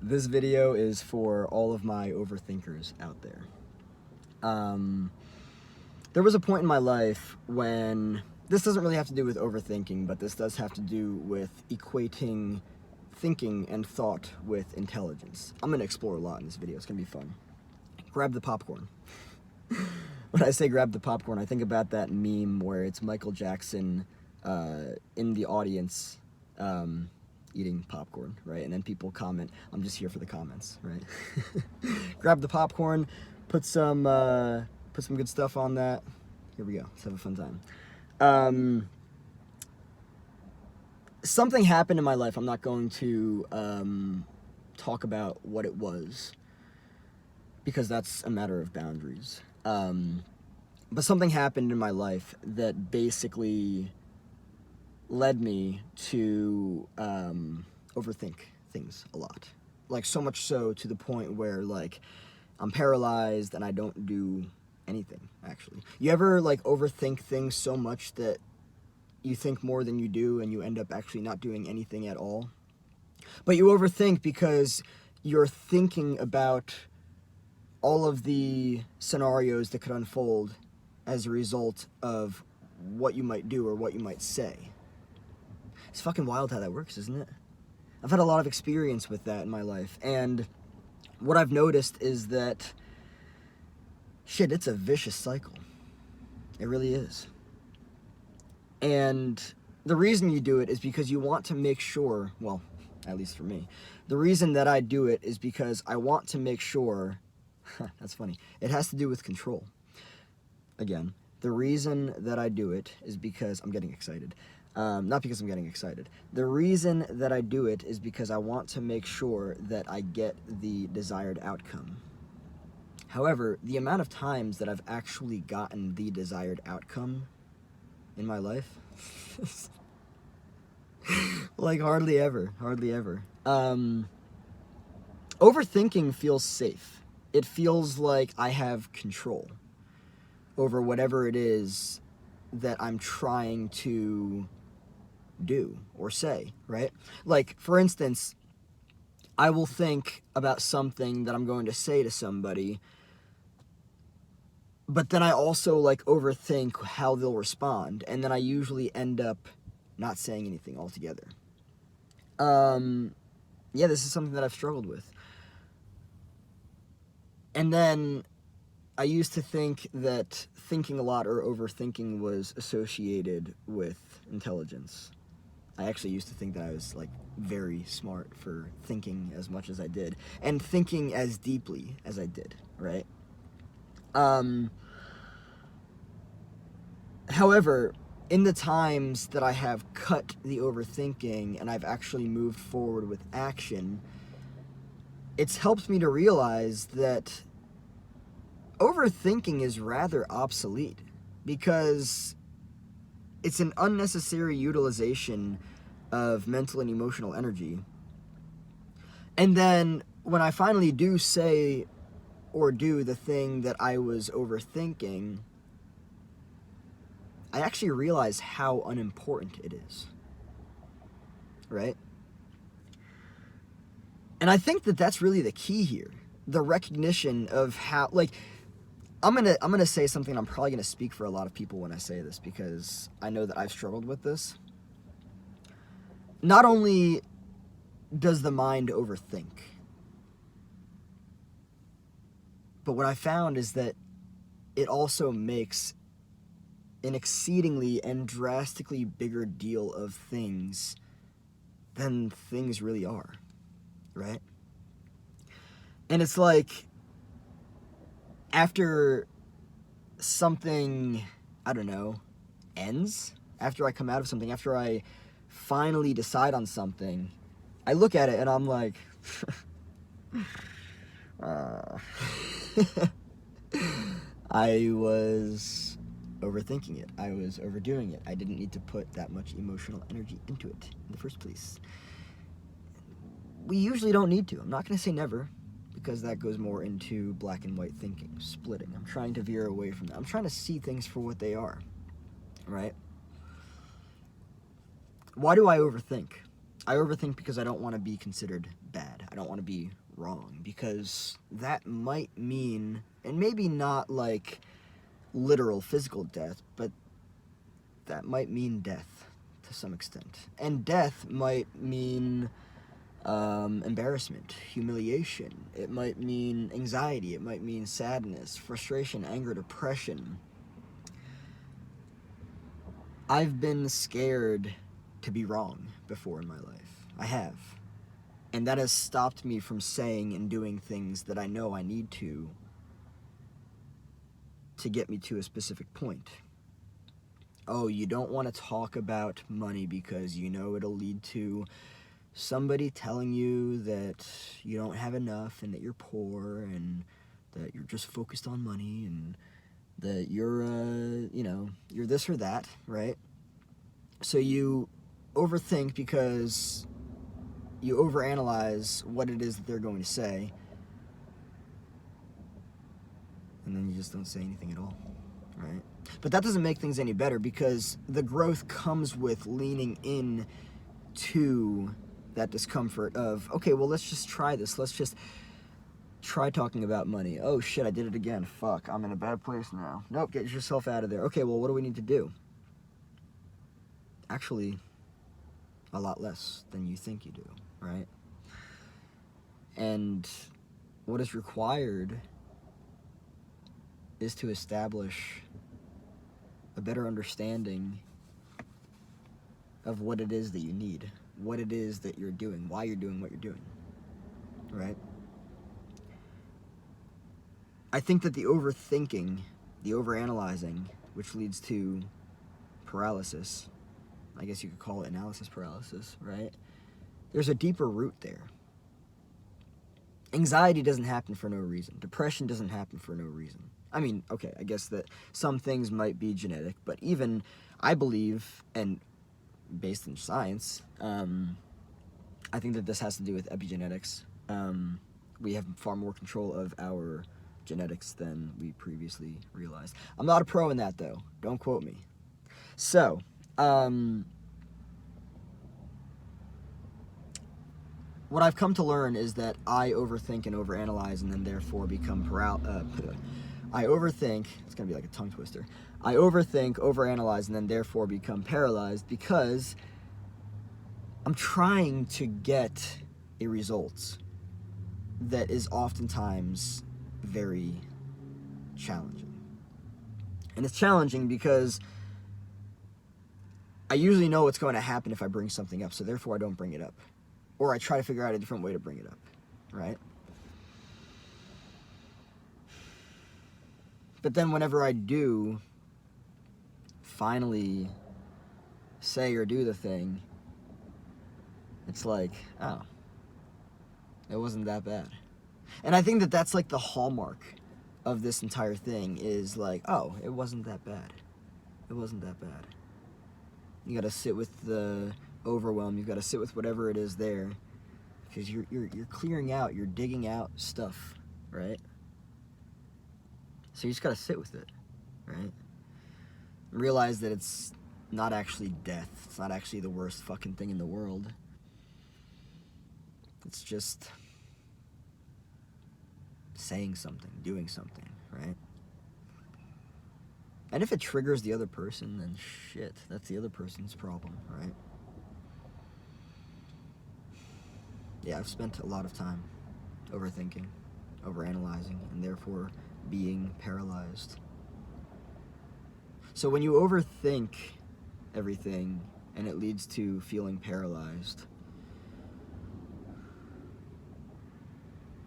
This video is for all of my overthinkers out there. There was a point in my life when, this doesn't really have to do with overthinking, but this does have to do with equating thinking and thought with intelligence. I'm going to explore a lot in this video. It's going to be fun. Grab the popcorn. When I say grab the popcorn, I think about that meme where it's Michael Jackson in the audience eating popcorn, right? And then people comment, I'm just here for the comments, right? Grab the popcorn, put some good stuff on that. Here we go. Let's have a fun time. Something happened in my life. I'm not going to talk about what it was, because that's a matter of boundaries. But something happened in my life that basically led me to overthink things a lot. Like, so much so to the point where, like, I'm paralyzed and I don't do anything, actually. You ever, like, overthink things so much that you think more than you do and you end up actually not doing anything at all? But you overthink because you're thinking about all of the scenarios that could unfold as a result of what you might do or what you might say. It's fucking wild how that works, isn't it? I've had a lot of experience with that in my life, and what I've noticed is that, shit, it's a vicious cycle. It really is. And the reason you do it is because you want to make sure, well, at least for me, the reason that I do it is because I want to make sure, that's funny, it has to do with control. Again, the reason that I do it is because I'm getting excited. Not because I'm getting excited. The reason that I do it is because I want to make sure that I get the desired outcome. However, the amount of times that I've actually gotten the desired outcome in my life, like hardly ever. Overthinking feels safe. It feels like I have control over whatever it is that I'm trying to do or say, right? Like, for instance, I will think about something that I'm going to say to somebody, but then I also, like, overthink how they'll respond, and then I usually end up not saying anything altogether. Yeah, this is something that I've struggled with. And then I used to think that thinking a lot or overthinking was associated with intelligence. I actually used to think that I was, like, very smart for thinking as much as I did, and thinking as deeply as I did, right? However, in the times that I have cut the overthinking and I've actually moved forward with action, it's helped me to realize that overthinking is rather obsolete, because it's an unnecessary utilization of mental and emotional energy. And then when I finally do say or do the thing that I was overthinking, I actually realize how unimportant it is, right? And I think that that's really the key here. The recognition of how, like, I'm gonna say something. I'm probably gonna speak for a lot of people when I say this, because I know that I've struggled with this. Not only does the mind overthink, but what I found is that it also makes an exceedingly and drastically bigger deal of things than things really are, right? And it's like, after something, I don't know, ends, after I come out of something, after I finally decide on something, I look at it and I'm like, I was overthinking it. I was overdoing it. I didn't need to put that much emotional energy into it in the first place. We usually don't need to. I'm not going to say never, because that goes more into black and white thinking, splitting. I'm trying to veer away from that. I'm trying to see things for what they are, right? Why do I overthink? I overthink because I don't want to be considered bad. I don't want to be wrong, because that might mean, and maybe not like literal physical death, but that might mean death to some extent. And death might mean embarrassment, humiliation. It might mean anxiety. It might mean sadness, frustration, anger, depression. I've been scared to be wrong before in my life. I have. And that has stopped me from saying and doing things that I know I need to get me to a specific point. Oh, you don't want to talk about money because you know it'll lead to somebody telling you that you don't have enough and that you're poor and that you're just focused on money and that you're, you're this or that, right? So you overthink because you overanalyze what it is that they're going to say, and then you just don't say anything at all, right? But that doesn't make things any better, because the growth comes with leaning in to that discomfort of, okay, well, let's just try this. Let's just try talking about money. Oh, shit, I did it again. Fuck, I'm in a bad place now. Nope, get yourself out of there. Okay, well, what do we need to do? Actually, a lot less than you think you do, right? And what is required is to establish a better understanding of what it is that you need, what it is that you're doing, why you're doing what you're doing, right? I think that the overthinking, the overanalyzing, which leads to paralysis, I guess you could call it analysis paralysis, right? There's a deeper root there. Anxiety doesn't happen for no reason. Depression doesn't happen for no reason. I mean, okay, I guess that some things might be genetic, but even I believe, and based in science, I think that this has to do with epigenetics. We have far more control of our genetics than we previously realized. I'm not a pro in that, though. Don't quote me. So, what I've come to learn is that I overthink and overanalyze, and then therefore become I overthink, it's going to be like a tongue twister. I overthink, overanalyze, and then therefore become paralyzed, because I'm trying to get a result that is oftentimes very challenging. And it's challenging because I usually know what's going to happen if I bring something up, so therefore I don't bring it up. Or I try to figure out a different way to bring it up, right? But then whenever I do finally say or do the thing, it's like, oh, it wasn't that bad. And I think that that's like the hallmark of this entire thing, is like, oh, it wasn't that bad. It wasn't that bad. You gotta sit with the overwhelm. You've got to sit with whatever it is there, because you're clearing out, you're digging out stuff, right? So you just got to sit with it, right? Realize that it's not actually death. It's not actually the worst fucking thing in the world. It's just saying something, doing something, right? And if it triggers the other person, then shit, that's the other person's problem, right? Yeah, I've spent a lot of time overthinking, overanalyzing, and therefore being paralyzed. So when you overthink everything and it leads to feeling paralyzed,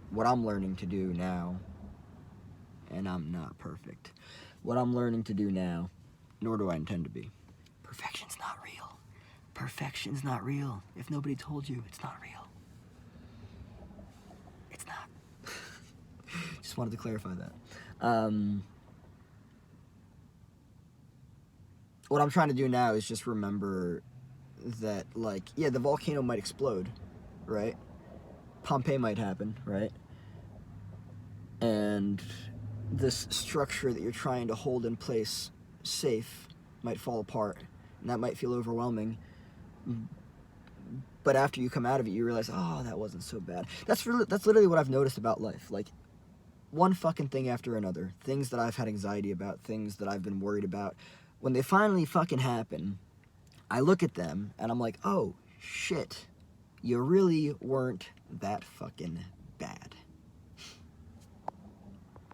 what I'm learning to do now, and I'm not perfect, what I'm learning to do now, nor do I intend to be, perfection's not real. Perfection's not real. If nobody told you, it's not real. It's not. Just wanted to clarify that. What I'm trying to do now is just remember that, like, yeah, the volcano might explode, right? Pompeii might happen, right? And this structure that you're trying to hold in place safe might fall apart, and that might feel overwhelming. but after you come out of it, you realize, oh, that wasn't so bad. That's literally what I've noticed about life. Like, one fucking thing after another. Things that I've had anxiety about, things that I've been worried about. When they finally fucking happen, I look at them and I'm like, oh, shit. You really weren't that fucking